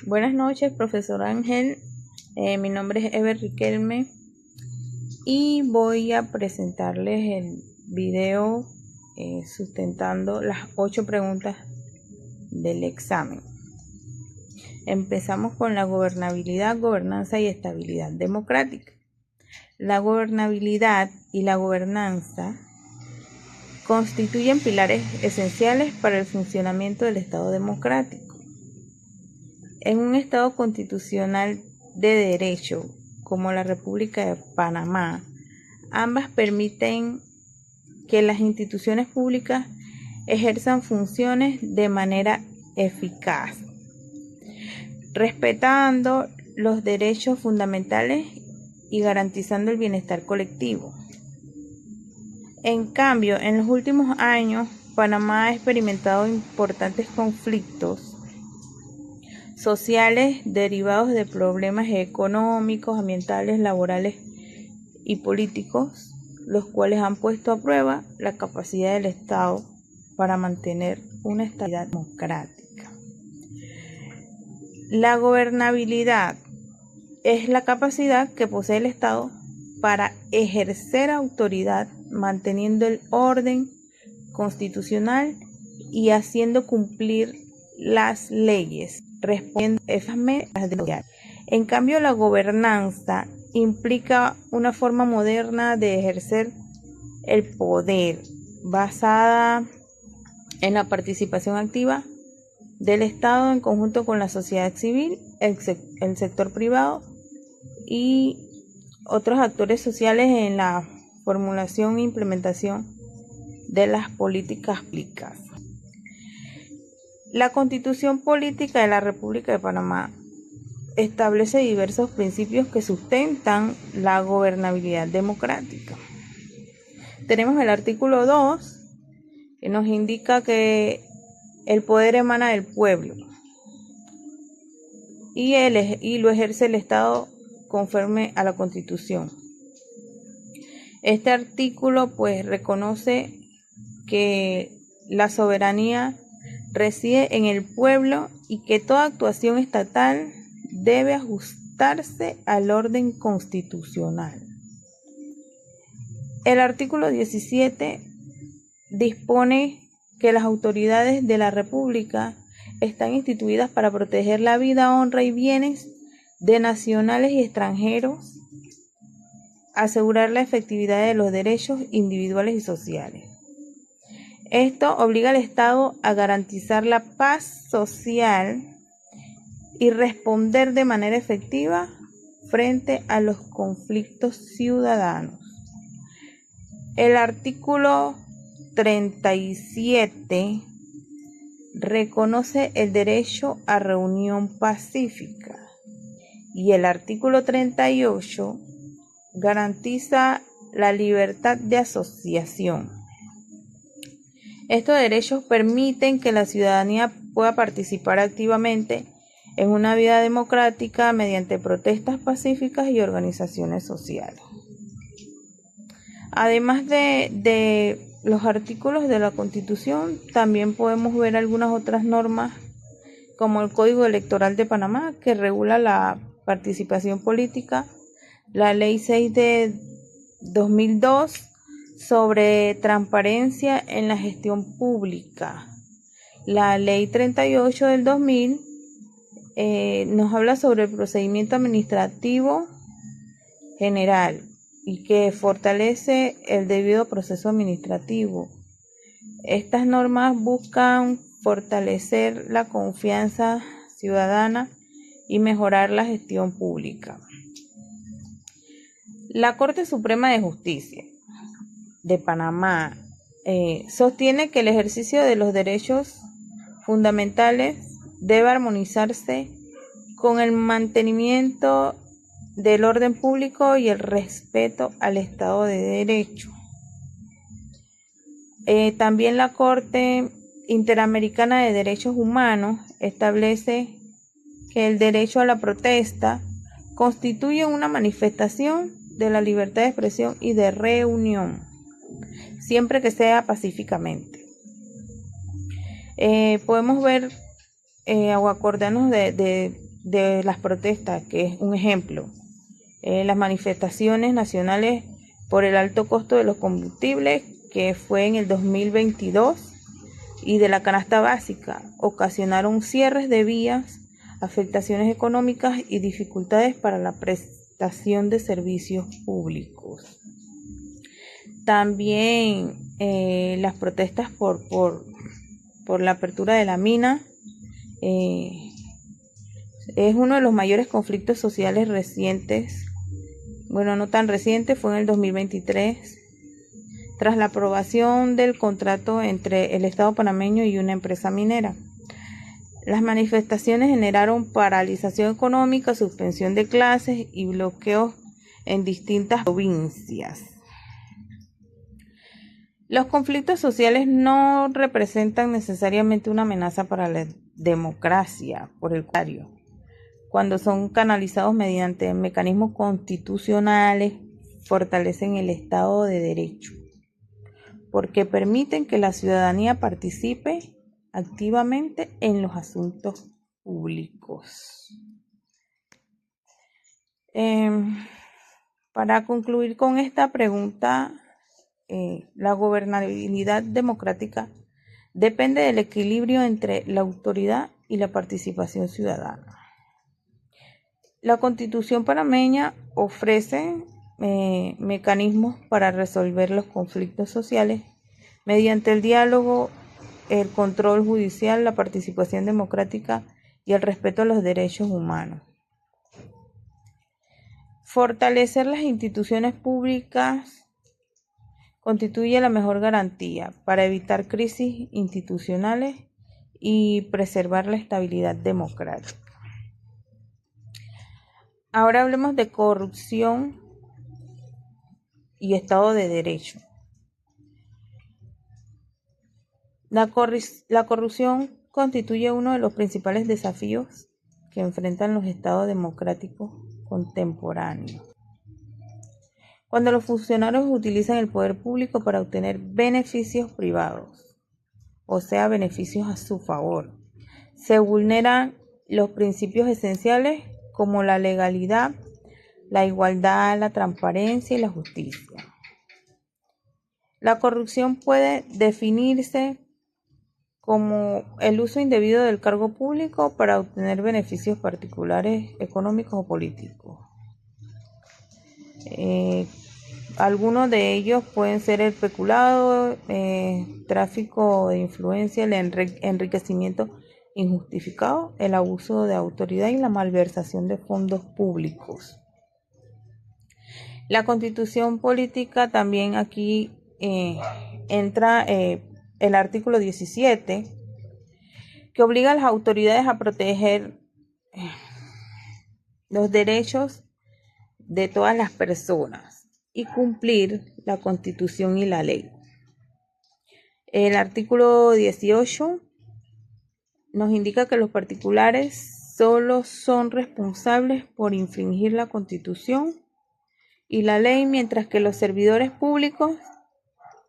Buenas noches, profesor Ángel. Mi nombre es Ever Riquelme y voy a presentarles el video sustentando las 8 preguntas del examen. Empezamos con la gobernabilidad, gobernanza y estabilidad democrática. La gobernabilidad y la gobernanza constituyen pilares esenciales para el funcionamiento del Estado democrático. En un Estado constitucional de derecho, como la República de Panamá, ambas permiten que las instituciones públicas ejerzan funciones de manera eficaz, respetando los derechos fundamentales y garantizando el bienestar colectivo. En cambio, en los últimos años, Panamá ha experimentado importantes conflictos sociales derivados de problemas económicos, ambientales, laborales y políticos, los cuales han puesto a prueba la capacidad del Estado para mantener una estabilidad democrática. La gobernabilidad es la capacidad que posee el Estado para ejercer autoridad manteniendo el orden constitucional y haciendo cumplir las leyes, respondiendo eficazmente a las demandas. En cambio, la gobernanza implica una forma moderna de ejercer el poder basada en la participación activa del Estado en conjunto con la sociedad civil, el sector privado y otros actores sociales en la formulación e implementación de las políticas públicas. La Constitución Política de la República de Panamá establece diversos principios que sustentan la gobernabilidad democrática. Tenemos el artículo 2, que nos indica que el poder emana del pueblo y lo ejerce el Estado conforme a la Constitución. Este artículo reconoce que la soberanía reside en el pueblo y que toda actuación estatal debe ajustarse al orden constitucional. El artículo 17 dispone que las autoridades de la República están instituidas para proteger la vida, honra y bienes de nacionales y extranjeros, asegurar la efectividad de los derechos individuales y sociales. Esto obliga al Estado a garantizar la paz social y responder de manera efectiva frente a los conflictos ciudadanos. El artículo 37 reconoce el derecho a reunión pacífica y el artículo 38 garantiza la libertad de asociación. Estos derechos permiten que la ciudadanía pueda participar activamente en una vida democrática mediante protestas pacíficas y organizaciones sociales. Además de los artículos de la Constitución, también podemos ver algunas otras normas como el Código Electoral de Panamá, que regula la participación política, la Ley 6 de 2002 sobre transparencia en la gestión pública, la Ley 38 del 2000 nos habla sobre el procedimiento administrativo general y que fortalece el debido proceso administrativo. Estas normas buscan fortalecer la confianza ciudadana y mejorar la gestión pública. La Corte Suprema de Justicia de Panamá sostiene que el ejercicio de los derechos fundamentales debe armonizarse con el mantenimiento del orden público y el respeto al Estado de Derecho. También la Corte Interamericana de Derechos Humanos establece que el derecho a la protesta constituye una manifestación de la libertad de expresión y de reunión, siempre que sea pacíficamente. Podemos ver o acordarnos de de las protestas, que es un ejemplo, las manifestaciones nacionales por el alto costo de los combustibles, que fue en el 2022, y de la canasta básica, ocasionaron cierres de vías, afectaciones económicas y dificultades para la prestación de servicios públicos. También las protestas por la apertura de la mina es uno de los mayores conflictos sociales recientes. Bueno, no tan reciente, fue en el 2023, tras la aprobación del contrato entre el Estado panameño y una empresa minera. Las manifestaciones generaron paralización económica, suspensión de clases y bloqueos en distintas provincias. Los conflictos sociales no representan necesariamente una amenaza para la democracia, por el contrario, cuando son canalizados mediante mecanismos constitucionales, fortalecen el Estado de Derecho, porque permiten que la ciudadanía participe activamente en los asuntos públicos. Para concluir con esta pregunta, la gobernabilidad democrática depende del equilibrio entre la autoridad y la participación ciudadana. La Constitución panameña ofrece mecanismos para resolver los conflictos sociales mediante el diálogo, el control judicial, la participación democrática y el respeto a los derechos humanos. Fortalecer las instituciones públicas constituye la mejor garantía para evitar crisis institucionales y preservar la estabilidad democrática. Ahora hablemos de corrupción y Estado de Derecho. La corrupción constituye uno de los principales desafíos que enfrentan los estados democráticos contemporáneos. Cuando los funcionarios utilizan el poder público para obtener beneficios privados, o sea, beneficios a su favor, se vulneran los principios esenciales como la legalidad, la igualdad, la transparencia y la justicia. La corrupción puede definirse como el uso indebido del cargo público para obtener beneficios particulares, económicos o políticos. Algunos de ellos pueden ser el peculado, tráfico de influencia, el enriquecimiento injustificado, el abuso de autoridad y la malversación de fondos públicos. La Constitución política también aquí entra el artículo 17, que obliga a las autoridades a proteger los derechos de todas las personas y cumplir la Constitución y la ley. El artículo 18 nos indica que los particulares solo son responsables por infringir la Constitución y la ley, mientras que los servidores públicos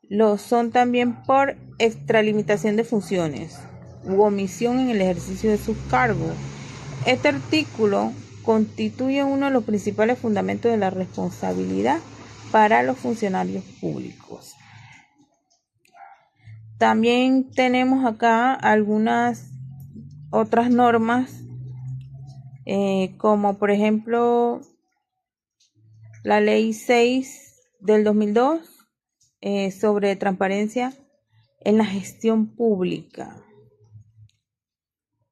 lo son también por extralimitación de funciones u omisión en el ejercicio de sus cargos. Este artículo constituye uno de los principales fundamentos de la responsabilidad para los funcionarios públicos. También tenemos acá algunas otras normas, como por ejemplo la Ley 6 del 2002 sobre transparencia en la gestión pública.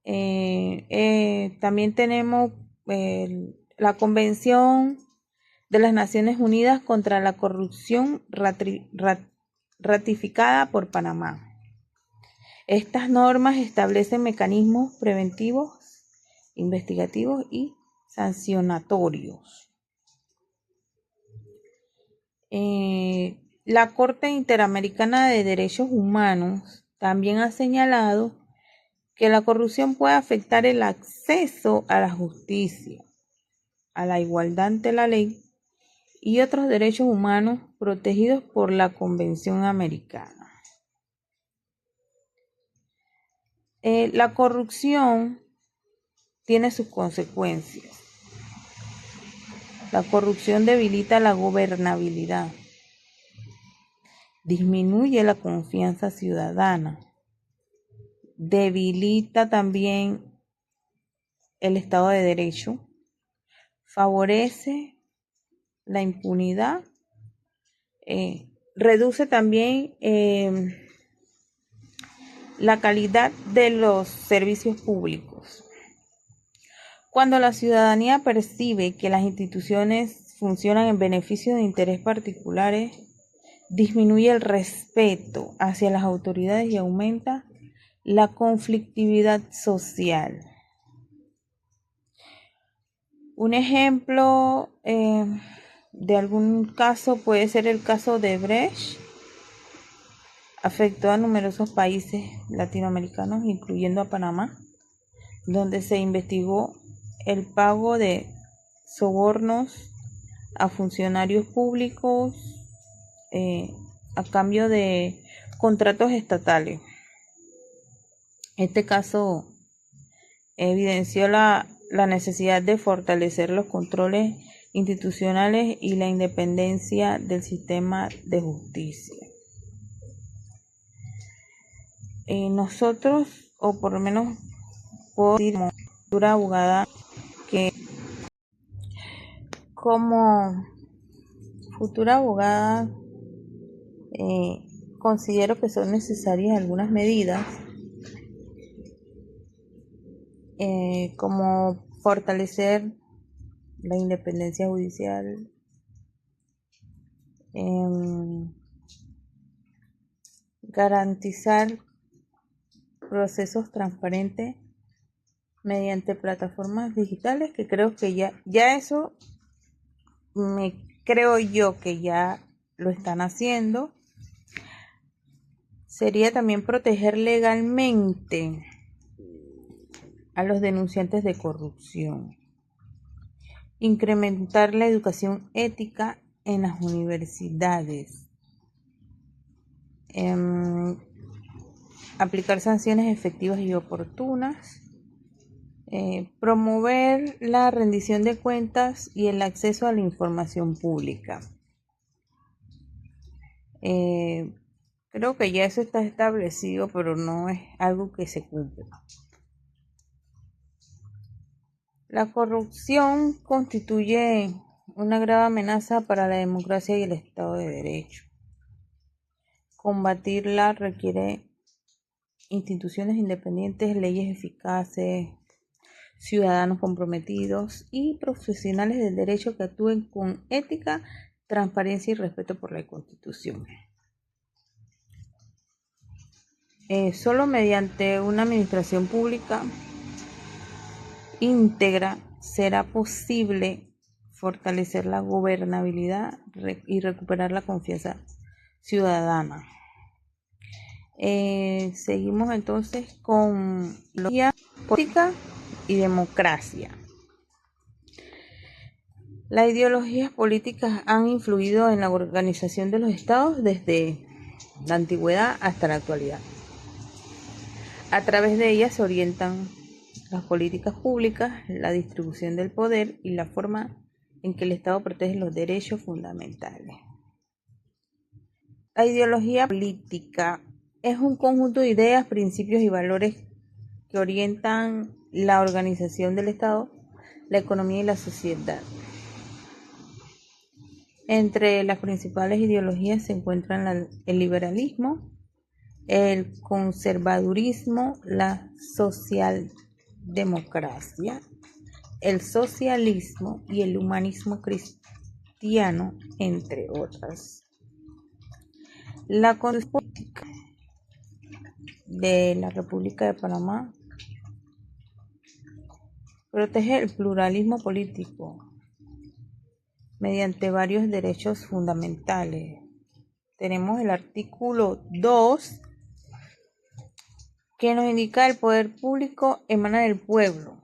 También tenemos la Convención de las Naciones Unidas contra la Corrupción ratificada por Panamá. Estas normas establecen mecanismos preventivos, investigativos y sancionatorios. La Corte Interamericana de Derechos Humanos también ha señalado que la corrupción puede afectar el acceso a la justicia, a la igualdad ante la ley y otros derechos humanos protegidos por la Convención Americana. La corrupción tiene sus consecuencias. La corrupción debilita la gobernabilidad, disminuye la confianza ciudadana, debilita también el Estado de Derecho, favorece la impunidad, reduce también la calidad de los servicios públicos. Cuando la ciudadanía percibe que las instituciones funcionan en beneficio de intereses particulares, disminuye el respeto hacia las autoridades y aumenta la conflictividad social. Un ejemplo de algún caso puede ser el caso de Brecht. Afectó a numerosos países latinoamericanos, incluyendo a Panamá, donde se investigó el pago de sobornos a funcionarios públicos a cambio de contratos estatales. Este caso evidenció la necesidad de fortalecer los controles institucionales y la independencia del sistema de justicia. Nosotros, o por lo menos puedo decir como futura abogada, que como futura abogada considero que son necesarias algunas medidas como fortalecer la independencia judicial, garantizar procesos transparentes mediante plataformas digitales, que creo que ya eso creo yo que ya lo están haciendo. Sería también proteger legalmente a los denunciantes de corrupción, incrementar la educación ética en las universidades, aplicar sanciones efectivas y oportunas, promover la rendición de cuentas y el acceso a la información pública. Creo que ya eso está establecido, pero no es algo que se cumple. La corrupción constituye una grave amenaza para la democracia y el Estado de Derecho. Combatirla requiere instituciones independientes, leyes eficaces, ciudadanos comprometidos y profesionales del derecho que actúen con ética, transparencia y respeto por la Constitución. Solo mediante una administración pública íntegra será posible fortalecer la gobernabilidad y recuperar la confianza ciudadana. Seguimos entonces con la política y democracia. Las ideologías políticas han influido en la organización de los estados desde la antigüedad hasta la actualidad. A través de ellas se orientan las políticas públicas, la distribución del poder y la forma en que el Estado protege los derechos fundamentales. La ideología política es un conjunto de ideas, principios y valores que orientan la organización del Estado, la economía y la sociedad. Entre las principales ideologías se encuentran el liberalismo, el conservadurismo, la socialdemocracia, el socialismo y el humanismo cristiano, entre otras. La Constitución de la República de Panamá protege el pluralismo político mediante varios derechos fundamentales. Tenemos el artículo 2, que nos indica el poder público emana del pueblo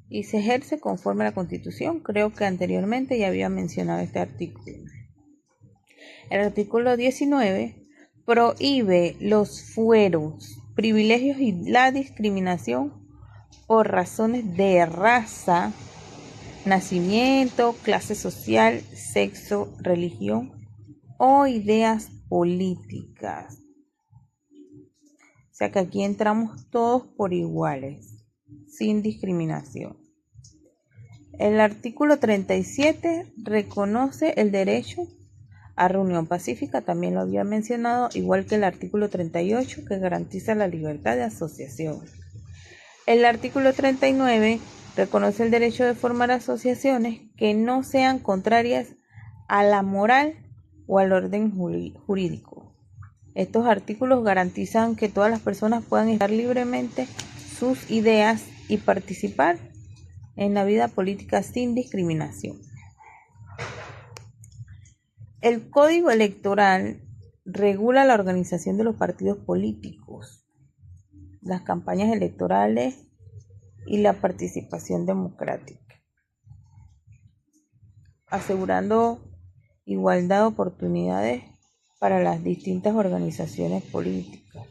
y se ejerce conforme a la Constitución. Creo que anteriormente ya había mencionado este artículo. El artículo 19 prohíbe los fueros, privilegios y la discriminación por razones de raza, nacimiento, clase social, sexo, religión o ideas políticas. O sea que aquí entramos todos por iguales, sin discriminación. El artículo 37 reconoce el derecho a reunión pacífica, también lo había mencionado, igual que el artículo 38 que garantiza la libertad de asociación. El artículo 39 reconoce el derecho de formar asociaciones que no sean contrarias a la moral o al orden jurídico. Estos artículos garantizan que todas las personas puedan expresar libremente sus ideas y participar en la vida política sin discriminación. El Código Electoral regula la organización de los partidos políticos, las campañas electorales y la participación democrática, asegurando igualdad de oportunidades para las distintas organizaciones políticas.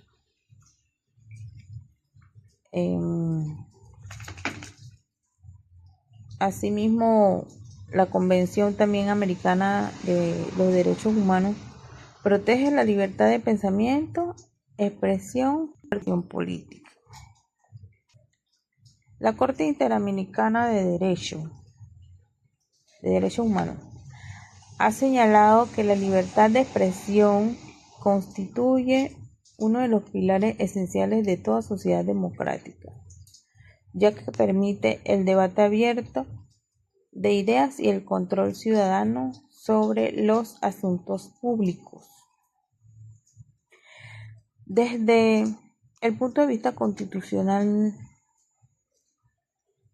Asimismo, la Convención también americana de los derechos humanos protege la libertad de pensamiento, expresión y acción política. La Corte Interamericana de Derechos Humanos ha señalado que la libertad de expresión constituye uno de los pilares esenciales de toda sociedad democrática, ya que permite el debate abierto de ideas y el control ciudadano sobre los asuntos públicos. Desde el punto de vista constitucional,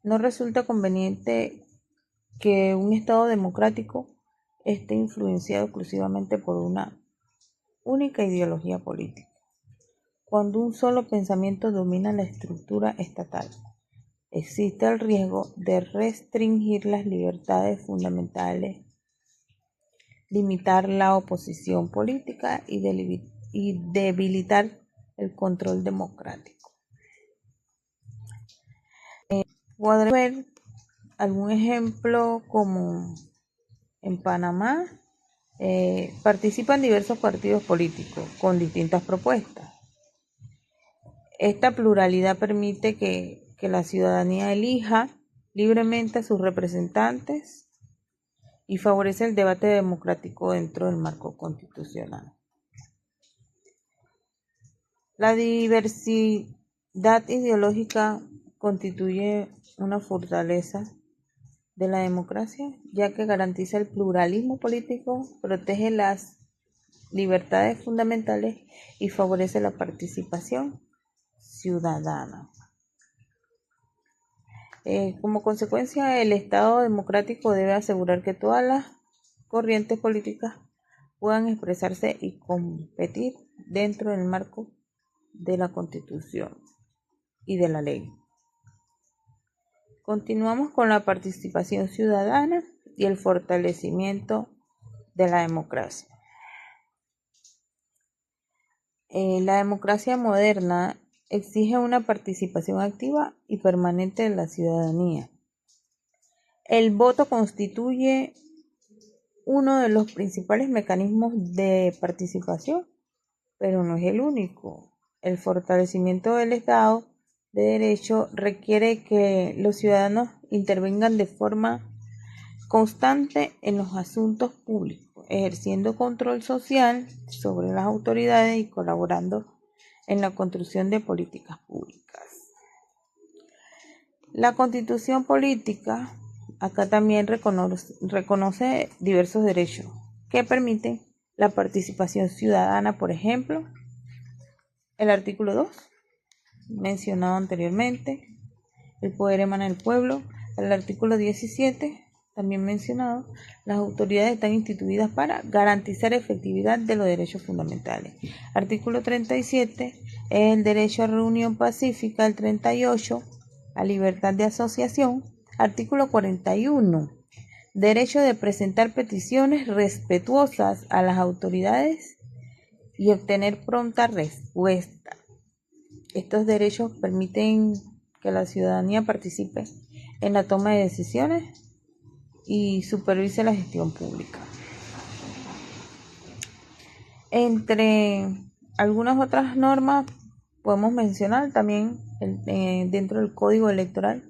no resulta conveniente que un Estado democrático esté influenciado exclusivamente por una única ideología política, cuando un solo pensamiento domina la estructura estatal. Existe el riesgo de restringir las libertades fundamentales, limitar la oposición política y debilitar el control democrático. Podremos ver algún ejemplo como en Panamá participan diversos partidos políticos con distintas propuestas. Esta pluralidad permite que la ciudadanía elija libremente a sus representantes y favorece el debate democrático dentro del marco constitucional. La diversidad ideológica constituye una fortaleza de la democracia, ya que garantiza el pluralismo político, protege las libertades fundamentales y favorece la participación ciudadana. Como consecuencia, el Estado democrático debe asegurar que todas las corrientes políticas puedan expresarse y competir dentro del marco de la Constitución y de la ley. Continuamos con la participación ciudadana y el fortalecimiento de la democracia. La democracia moderna exige una participación activa y permanente de la ciudadanía. El voto constituye uno de los principales mecanismos de participación, pero no es el único. El fortalecimiento del Estado de Derecho requiere que los ciudadanos intervengan de forma constante en los asuntos públicos, ejerciendo control social sobre las autoridades y colaborando en la construcción de políticas públicas. La Constitución política acá también reconoce diversos derechos que permiten la participación ciudadana, por ejemplo, el artículo 2, mencionado anteriormente, el poder emana del pueblo. El artículo 17, también mencionado, las autoridades están instituidas para garantizar efectividad de los derechos fundamentales. Artículo 37, el derecho a reunión pacífica. El 38, la libertad de asociación. Artículo 41, derecho de presentar peticiones respetuosas a las autoridades y obtener pronta respuesta. Estos derechos permiten que la ciudadanía participe en la toma de decisiones y supervise la gestión pública. Entre algunas otras normas podemos mencionar también dentro del Código Electoral,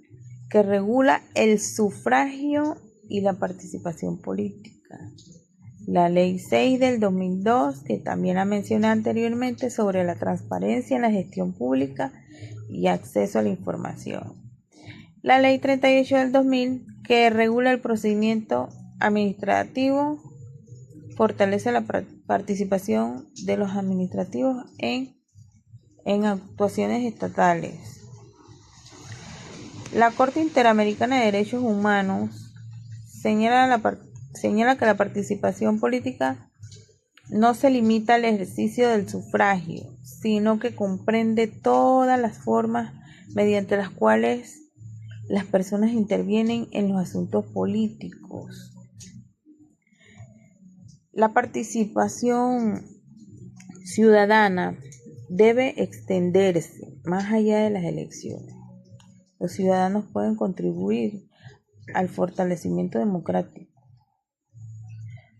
que regula el sufragio y la participación política. La Ley 6 del 2002, que también la mencioné anteriormente, sobre la transparencia en la gestión pública y acceso a la información. La Ley 38 del 2000, que regula el procedimiento administrativo, fortalece la participación de los administrativos en actuaciones estatales. La Corte Interamericana de Derechos Humanos señala que la participación política no se limita al ejercicio del sufragio, sino que comprende todas las formas mediante las cuales las personas intervienen en los asuntos políticos. La participación ciudadana debe extenderse más allá de las elecciones. Los ciudadanos pueden contribuir al fortalecimiento democrático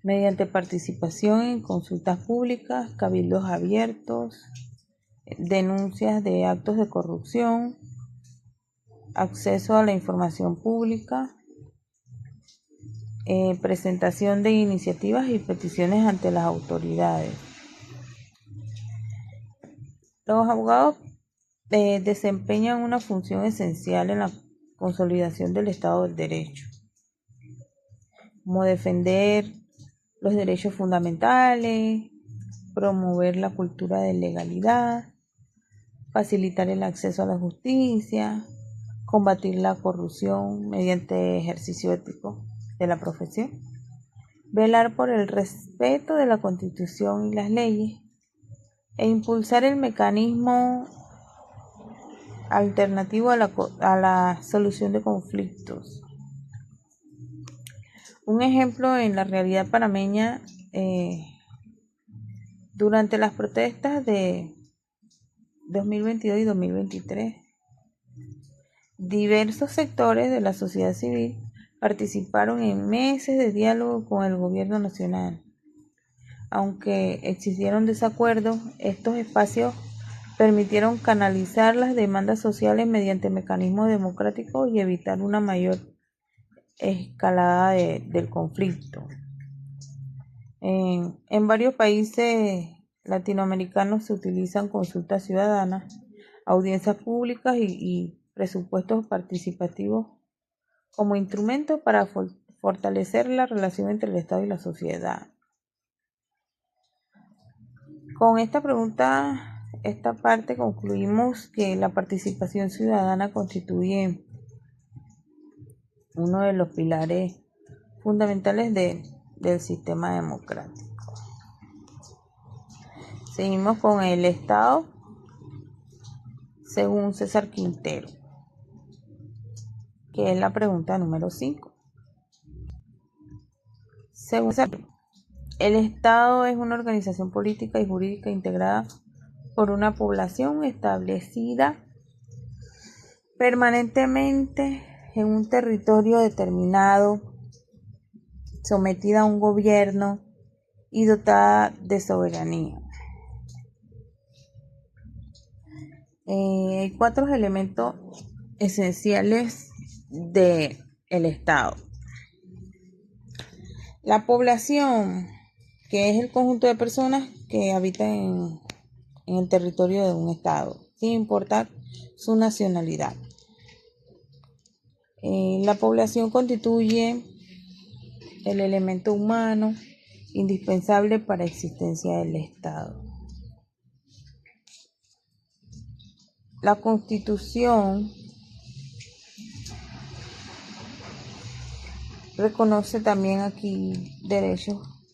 mediante participación en consultas públicas, cabildos abiertos, denuncias de actos de corrupción, acceso a la información pública, presentación de iniciativas y peticiones ante las autoridades. Los abogados desempeñan una función esencial en la consolidación del Estado del Derecho, como defender los derechos fundamentales, promover la cultura de legalidad, facilitar el acceso a la justicia, combatir la corrupción mediante ejercicio ético de la profesión, velar por el respeto de la Constitución y las leyes, e impulsar el mecanismo alternativo a la solución de conflictos. Un ejemplo en la realidad panameña, durante las protestas de 2022 y 2023, diversos sectores de la sociedad civil participaron en meses de diálogo con el gobierno nacional. Aunque existieron desacuerdos, estos espacios permitieron canalizar las demandas sociales mediante mecanismos democráticos y evitar una mayor escalada del conflicto. En varios países latinoamericanos se utilizan consultas ciudadanas, audiencias públicas y presupuestos participativos como instrumentos para fortalecer la relación entre el Estado y la sociedad. Con esta parte concluimos que la participación ciudadana constituye uno de los pilares fundamentales del sistema democrático. Seguimos con el Estado, según César Quintero, que es la pregunta número 5. Según César, el Estado es una organización política y jurídica integrada por una población establecida permanentemente en un territorio determinado, sometida a un gobierno y dotada de soberanía. Hay 4 elementos esenciales del Estado. La población, que es el conjunto de personas que habitan en el territorio de un Estado, sin importar su nacionalidad. La población constituye el elemento humano indispensable para la existencia del Estado. La Constitución reconoce también aquí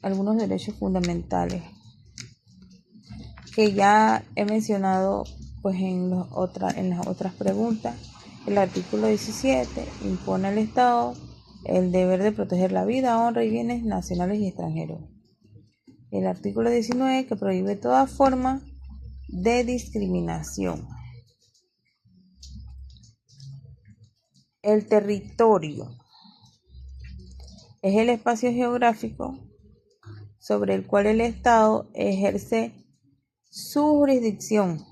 algunos derechos fundamentales que ya he mencionado en las otras preguntas. El artículo 17 impone al Estado el deber de proteger la vida, honra y bienes nacionales y extranjeros. El artículo 19, que prohíbe toda forma de discriminación. El territorio es el espacio geográfico sobre el cual el Estado ejerce su jurisdicción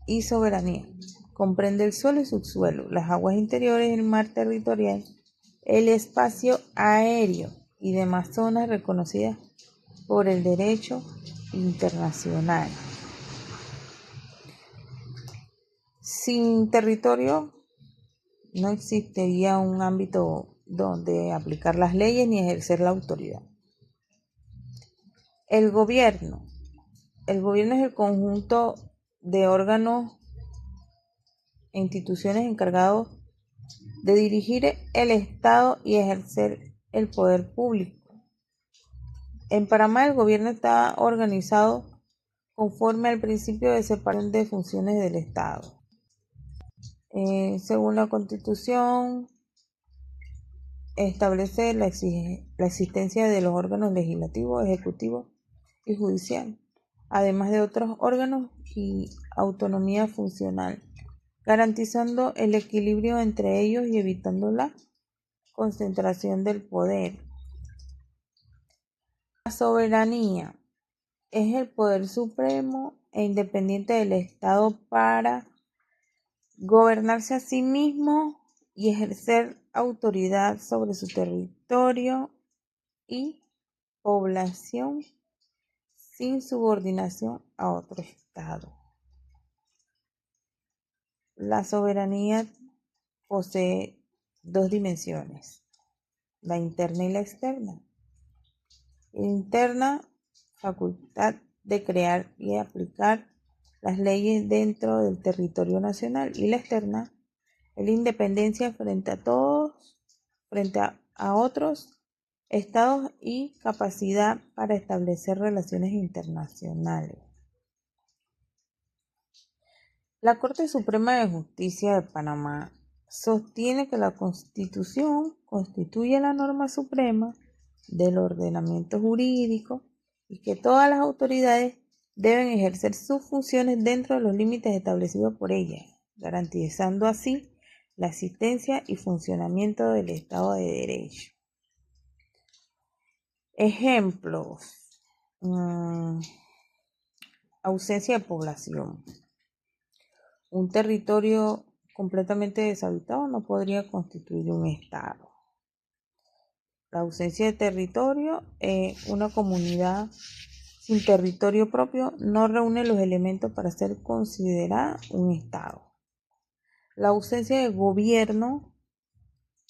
y soberanía. Comprende el suelo y subsuelo, las aguas interiores, el mar territorial, el espacio aéreo y demás zonas reconocidas por el derecho internacional. Sin territorio no existiría un ámbito donde aplicar las leyes ni ejercer la autoridad. El gobierno es el conjunto de órganos e instituciones encargados de dirigir el Estado y ejercer el poder público. En Panamá el gobierno está organizado conforme al principio de separación de funciones del Estado. Según la Constitución, establece la existencia de los órganos legislativo, ejecutivo y judicial, además de otros órganos y autonomía funcional, garantizando el equilibrio entre ellos y evitando la concentración del poder. La soberanía es el poder supremo e independiente del Estado para gobernarse a sí mismo y ejercer autoridad sobre su territorio y población sin subordinación a otro Estado. La soberanía posee dos dimensiones, la interna y la externa. La interna, facultad de crear y aplicar las leyes dentro del territorio nacional, y la externa, la independencia frente a otros estados y capacidad para establecer relaciones internacionales. La Corte Suprema de Justicia de Panamá sostiene que la Constitución constituye la norma suprema del ordenamiento jurídico y que todas las autoridades deben ejercer sus funciones dentro de los límites establecidos por ella, garantizando así la existencia y funcionamiento del Estado de Derecho. Ejemplos: ausencia de población. Un territorio completamente deshabitado no podría constituir un estado. La ausencia de territorio, una comunidad sin territorio propio no reúne los elementos para ser considerada un estado. La ausencia de gobierno,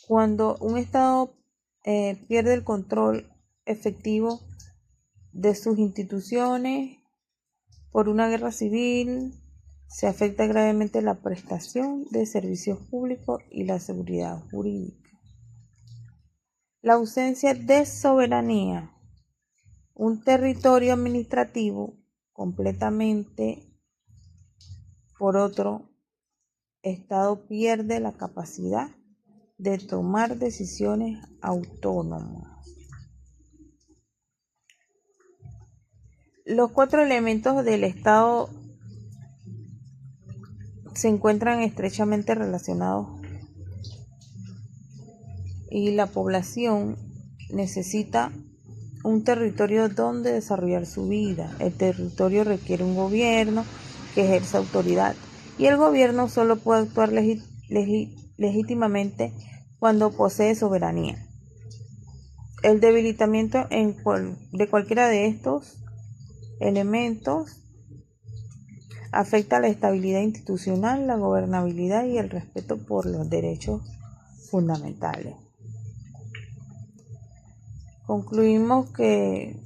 cuando un estado pierde el control efectivo de sus instituciones por una guerra civil, se afecta gravemente la prestación de servicios públicos y la seguridad jurídica. La ausencia de soberanía. Un territorio administrativo completamente por otro estado pierde la capacidad de tomar decisiones autónomas. Los 4 elementos del Estado se encuentran estrechamente relacionados y la población necesita un territorio donde desarrollar su vida. El territorio requiere un gobierno que ejerza autoridad y el gobierno solo puede actuar legítimamente cuando posee soberanía. El debilitamiento de cualquiera de estos elementos afecta la estabilidad institucional, la gobernabilidad y el respeto por los derechos fundamentales. Concluimos que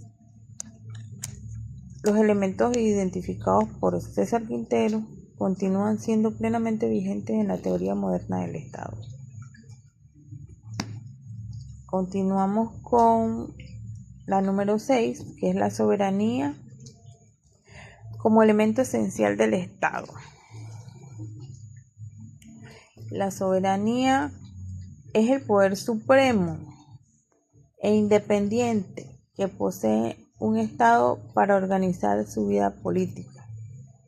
los elementos identificados por César Quintero continúan siendo plenamente vigentes en la teoría moderna del Estado. Continuamos con la número 6, que es la soberanía como elemento esencial del Estado. La soberanía es el poder supremo e independiente que posee un Estado para organizar su vida política,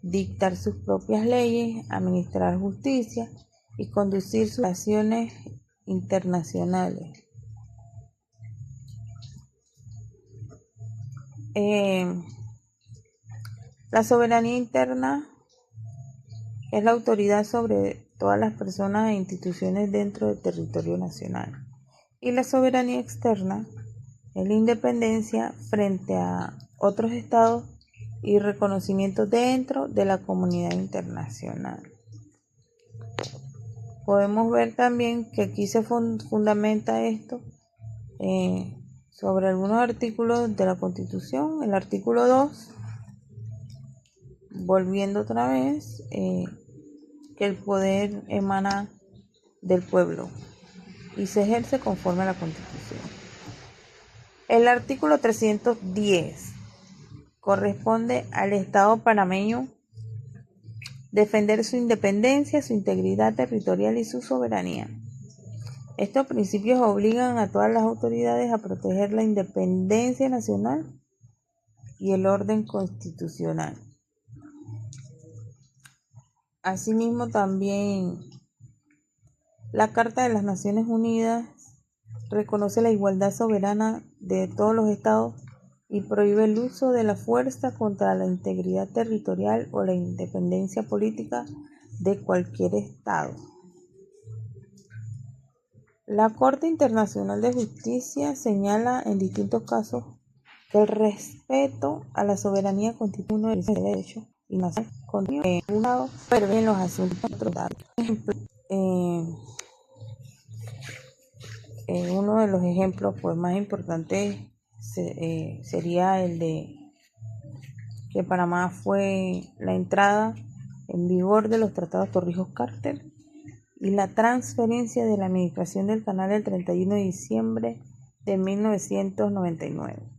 dictar sus propias leyes, administrar justicia y conducir sus acciones internacionales. La soberanía interna es la autoridad sobre todas las personas e instituciones dentro del territorio nacional. Y la soberanía externa es la independencia frente a otros estados y reconocimiento dentro de la comunidad internacional. Podemos ver también que aquí se fundamenta esto sobre algunos artículos de la Constitución. El artículo 2, volviendo otra vez, que el poder emana del pueblo y se ejerce conforme a la Constitución. El artículo 310 corresponde al Estado panameño defender su independencia, su integridad territorial y su soberanía. Estos principios obligan a todas las autoridades a proteger la independencia nacional y el orden constitucional. Asimismo, también la Carta de las Naciones Unidas reconoce la igualdad soberana de todos los estados y prohíbe el uso de la fuerza contra la integridad territorial o la independencia política de cualquier estado. La Corte Internacional de Justicia señala en distintos casos que el respeto a la soberanía constituye uno de los derechos y nacional contemplados en los asuntos tratados. Uno de los ejemplos más importantes sería el de que Panamá fue la entrada en vigor de los tratados Torrijos-Carter y la transferencia de la administración del canal el 31 de diciembre de 1999.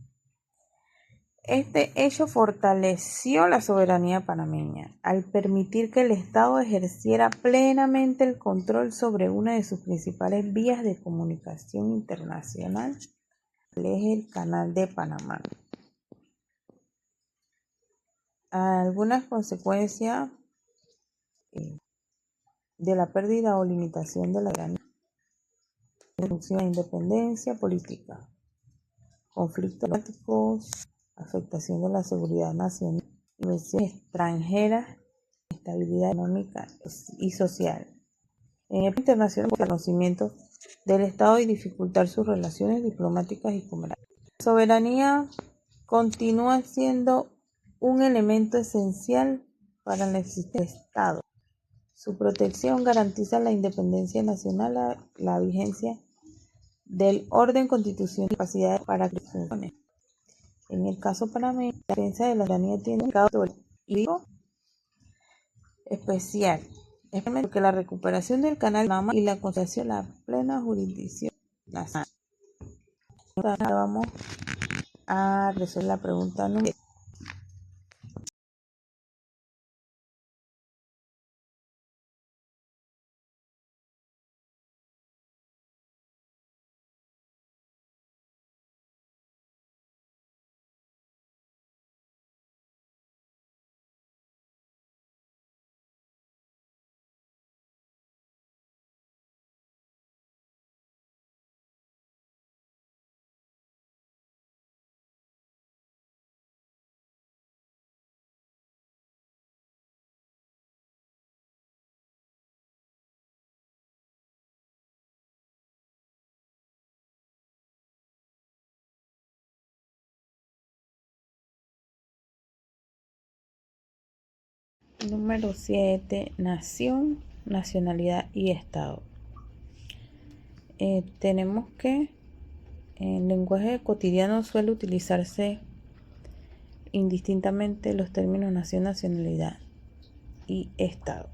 Este hecho fortaleció la soberanía panameña al permitir que el Estado ejerciera plenamente el control sobre una de sus principales vías de comunicación internacional, el Canal de Panamá. Algunas consecuencias de la pérdida o limitación de la soberanía: independencia política, conflictos diplomáticos, afectación de la seguridad nacional, inversiones extranjeras, estabilidad económica y social. En el internacional, el reconocimiento del Estado y dificultar sus relaciones diplomáticas y comerciales. La soberanía continúa siendo un elemento esencial para la existencia del Estado. Su protección garantiza la independencia nacional, la vigencia del orden constitucional y capacidad para que funcione. En el caso panameño, la defensa de la soberanía tiene un grado jurídico especial, especialmente porque la recuperación del canal de Panamá y la concesión de la plena jurisdicción nacional. Ahora vamos a resolver la pregunta número 10. Número 7. Nación, nacionalidad y Estado. Tenemos que en lenguaje cotidiano suele utilizarse indistintamente los términos nación, nacionalidad y Estado.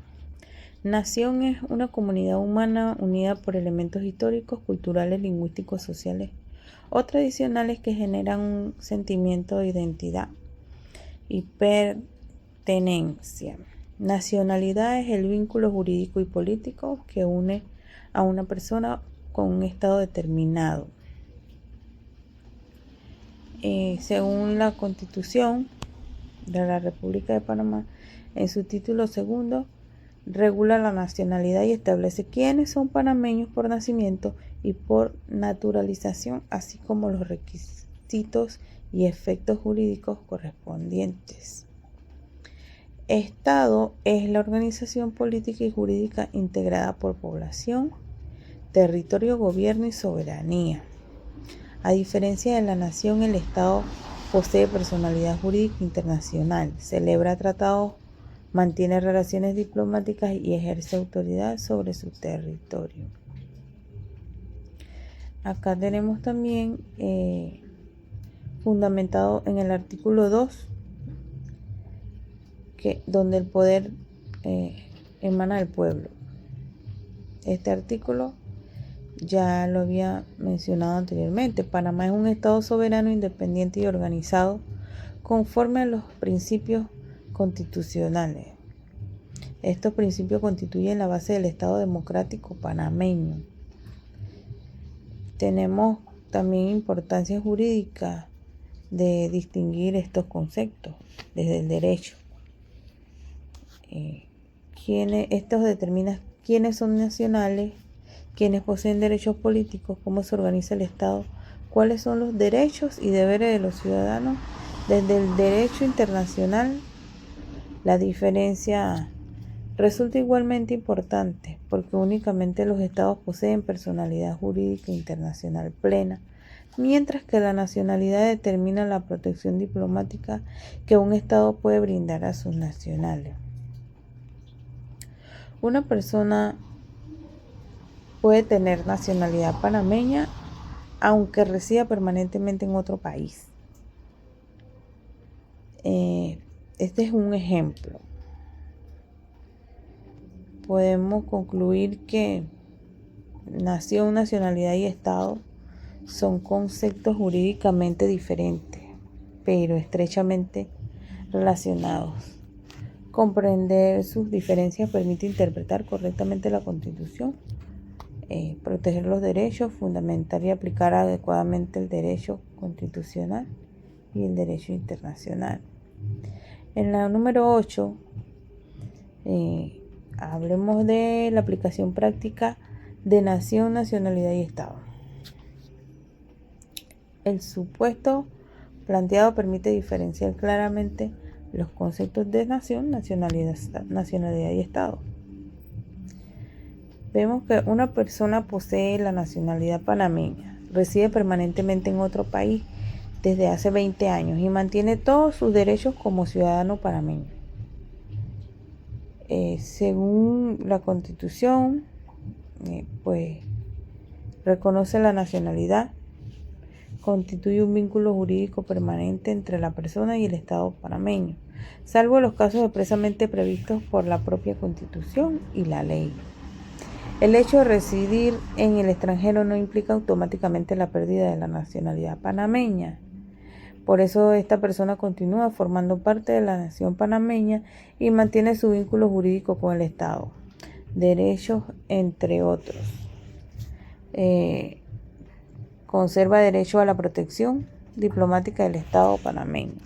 Nación es una comunidad humana unida por elementos históricos, culturales, lingüísticos, sociales o tradicionales que generan un sentimiento de identidad y pertenencia. Nacionalidad es el vínculo jurídico y político que une a una persona con un estado determinado. Según la Constitución de la República de Panamá, en su título segundo, regula la nacionalidad y establece quiénes son panameños por nacimiento y por naturalización, así como los requisitos y efectos jurídicos correspondientes. Estado es la organización política y jurídica integrada por población, territorio, gobierno y soberanía. A diferencia de la nación, el Estado posee personalidad jurídica internacional, celebra tratados, mantiene relaciones diplomáticas y ejerce autoridad sobre su territorio. Acá tenemos también fundamentado en el artículo 2, donde el poder emana del pueblo. Este artículo ya lo había mencionado anteriormente. Panamá es un estado soberano, independiente y organizado conforme a los principios constitucionales. Estos principios constituyen la base del Estado democrático panameño. Tenemos también importancia jurídica de distinguir estos conceptos desde el derecho. Estos determinan quiénes son nacionales, quiénes poseen derechos políticos, cómo se organiza el Estado, cuáles son los derechos y deberes de los ciudadanos desde el derecho internacional. La diferencia resulta igualmente importante porque únicamente los estados poseen personalidad jurídica internacional plena, mientras que la nacionalidad determina la protección diplomática que un estado puede brindar a sus nacionales. Una persona puede tener nacionalidad panameña aunque resida permanentemente en otro país. Este es un ejemplo. Podemos concluir que nación, nacionalidad y Estado son conceptos jurídicamente diferentes, pero estrechamente relacionados. Comprender sus diferencias permite interpretar correctamente la Constitución, proteger los derechos, fundamentar y aplicar adecuadamente el derecho constitucional y el derecho internacional. En la número 8, hablemos de la aplicación práctica de nación, nacionalidad y Estado. El supuesto planteado permite diferenciar claramente los conceptos de nación, nacionalidad y Estado. Vemos que una persona posee la nacionalidad panameña, reside permanentemente en otro país desde hace 20 años y mantiene todos sus derechos como ciudadano panameño. Según la Constitución, pues reconoce la nacionalidad, constituye un vínculo jurídico permanente entre la persona y el Estado panameño, salvo los casos expresamente previstos por la propia Constitución y la ley. El hecho de residir en el extranjero no implica automáticamente la pérdida de la nacionalidad panameña. Por eso esta persona continúa formando parte de la nación panameña y mantiene su vínculo jurídico con el Estado, derechos entre otros. Conserva derecho a la protección diplomática del Estado panameño,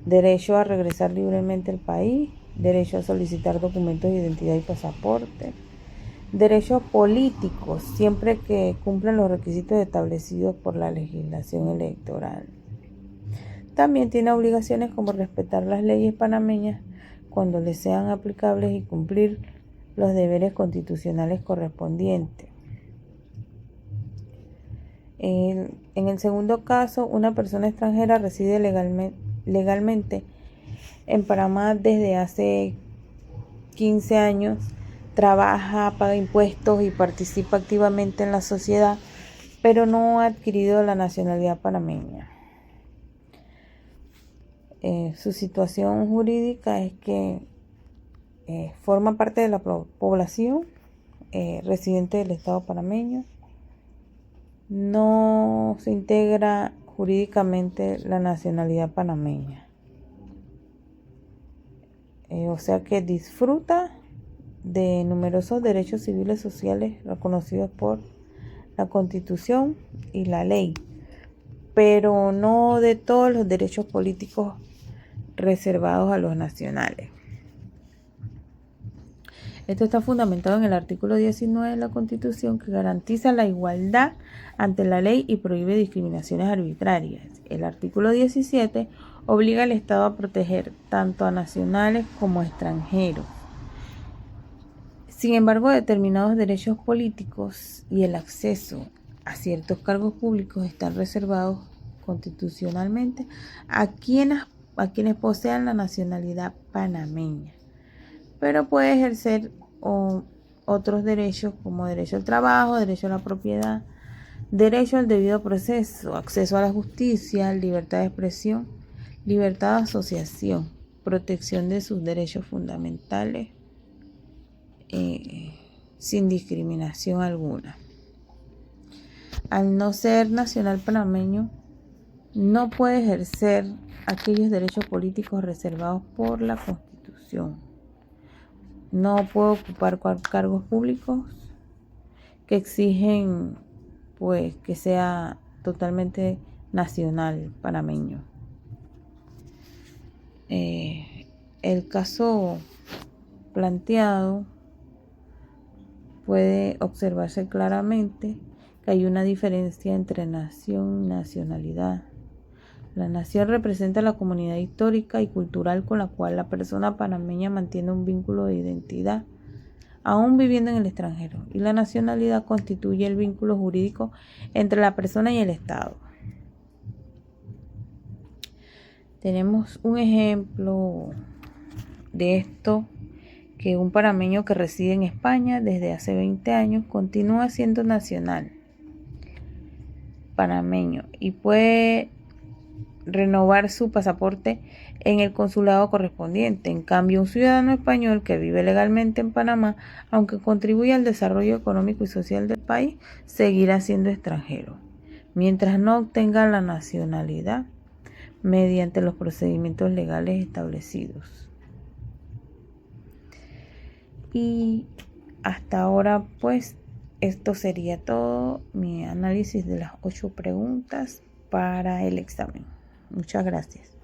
derecho a regresar libremente al país, derecho a solicitar documentos de identidad y pasaporte, derechos políticos siempre que cumplan los requisitos establecidos por la legislación electoral. También tiene obligaciones como respetar las leyes panameñas cuando les sean aplicables y cumplir los deberes constitucionales correspondientes. En el segundo caso, una persona extranjera reside legalmente en Panamá desde hace 15 años, trabaja, paga impuestos y participa activamente en la sociedad, pero no ha adquirido la nacionalidad panameña. Su situación jurídica es que forma parte de la población residente del Estado panameño. No se integra jurídicamente la nacionalidad panameña. O sea que disfruta de numerosos derechos civiles y sociales reconocidos por la Constitución y la ley, pero no de todos los derechos políticos reservados a los nacionales. Esto está fundamentado en el artículo 19 de la Constitución, que garantiza la igualdad ante la ley y prohíbe discriminaciones arbitrarias. El artículo 17 obliga al Estado a proteger tanto a nacionales como a extranjeros. Sin embargo, determinados derechos políticos y el acceso a ciertos cargos públicos están reservados constitucionalmente a quienes posean la nacionalidad panameña, pero puede ejercer otros derechos como derecho al trabajo, derecho a la propiedad, derecho al debido proceso, acceso a la justicia, libertad de expresión, libertad de asociación, protección de sus derechos fundamentales, sin discriminación alguna. Al no ser nacional panameño, no puede ejercer aquellos derechos políticos reservados por la Constitución. No puede ocupar cargos públicos que exigen pues que sea totalmente nacional panameño. El caso planteado puede observarse claramente que hay una diferencia entre nación y nacionalidad. La nación representa la comunidad histórica y cultural con la cual la persona panameña mantiene un vínculo de identidad, aún viviendo en el extranjero, y la nacionalidad constituye el vínculo jurídico entre la persona y el Estado. Tenemos un ejemplo de esto, que un panameño que reside en España desde hace 20 años continúa siendo nacional panameño y puede renovar su pasaporte en el consulado correspondiente. En cambio, un ciudadano español que vive legalmente en Panamá, aunque contribuye al desarrollo económico y social del país, seguirá siendo extranjero, mientras no obtenga la nacionalidad mediante los procedimientos legales establecidos. Y hasta ahora, pues, esto sería todo mi análisis de las 8 preguntas para el examen. Muchas gracias.